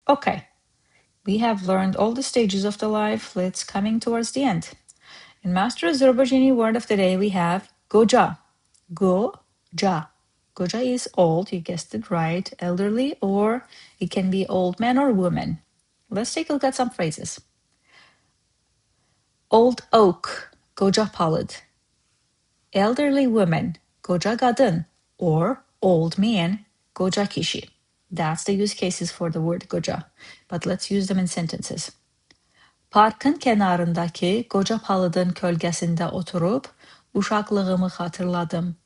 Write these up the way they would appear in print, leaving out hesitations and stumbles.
Okay, we have learned all the stages of the life. Let's coming towards the end. In Master Azerbaijani word of the day, we have goja. Goja. Goja is old, you guessed it right, elderly, or it can be old man or woman. Let's take a look at some phrases. Old oak, goja palıd. Elderly woman, goja qadın, or old man, goja kişi. That's the use cases for the word goja, but let's use them in sentences. Parkın kənarındakı qoca palıdın kölgəsində oturub uşaqlığımı xatırladım.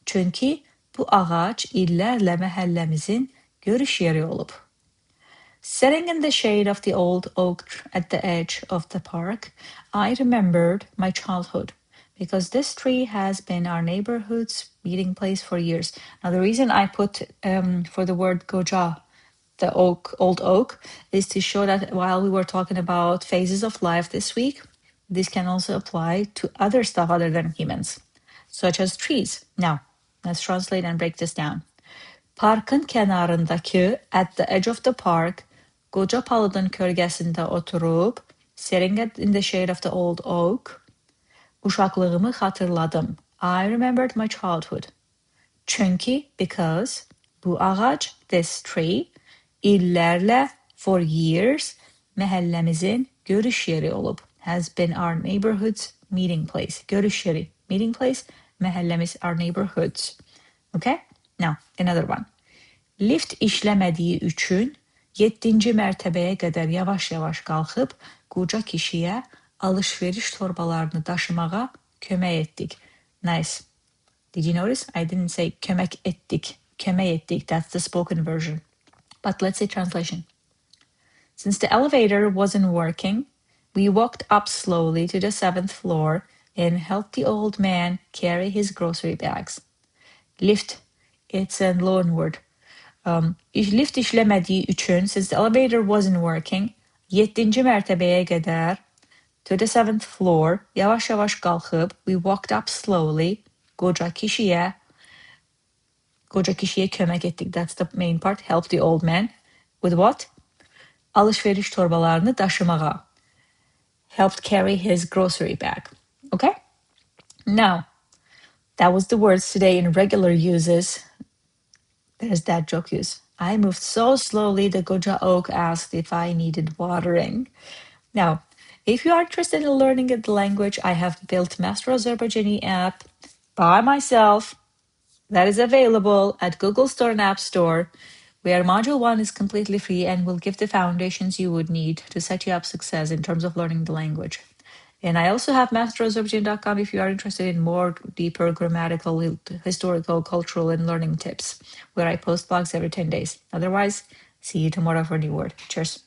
Çünki bu ağac illərlə məhəlləmizin görüş yeri olub. Sitting in the shade of the old oak at the edge of the park, I remembered my childhood because this tree has been our neighborhood's meeting place for years. Now, the reason I put for the word goja, the old oak, is to show that while we were talking about phases of life this week, this can also apply to other stuff other than humans, such as trees. Now, let's translate and break this down. Parkın kənarındakı, at the edge of the park, qoca palıdın kölgəsində oturub, sitting in the shade of the old oak, uşaqlığımı xatırladım. I remembered my childhood. Çünki, because, bu ağac, this tree, illərlə, for years, məhəlləmizin görüş yeri olub. Has been our neighborhood's meeting place. Görüş yeri, meeting place, məhəlləmiz, our neighborhoods. Okay? Now, another one. Lift işləmədiyi üçün 7-ci mərtəbəyə qədər yavaş-yavaş qalxıb qoca kişiyə alış-veriş torbalarını daşımağa kömək etdik. Nice. Did you notice? I didn't say kömək etdik. Kömək etdik. That's the spoken version. But let's say translation. Since the elevator wasn't working, we walked up slowly to the 7th floor and helped the old man carry his grocery bags. Lift. It's a loan word. Lift işləmədiyi üçün, since the elevator wasn't working, 7-ci mərtəbəyə qədər, to the 7th floor, yavaş-yavaş qalxıb, we walked up slowly, qoca kişiyə kömək etdik. That's the main part. Help the old man. With what? Alış-veriş torbalarını daşımağa. Helped carry his grocery bag. Okay? Now, that was the words today in regular uses. There's that joke use. I moved so slowly the goja oak asked if I needed watering. Now, if you are interested in learning the language, I have built Master Azerbaijani app by myself that is available at Google Store and App Store, where Module 1 is completely free and will give the foundations you would need to set you up success in terms of learning the language. And I also have masterazerbaijani.com if you are interested in more deeper grammatical, historical, cultural, and learning tips, where I post blogs every 10 days. Otherwise, see you tomorrow for a new word. Cheers.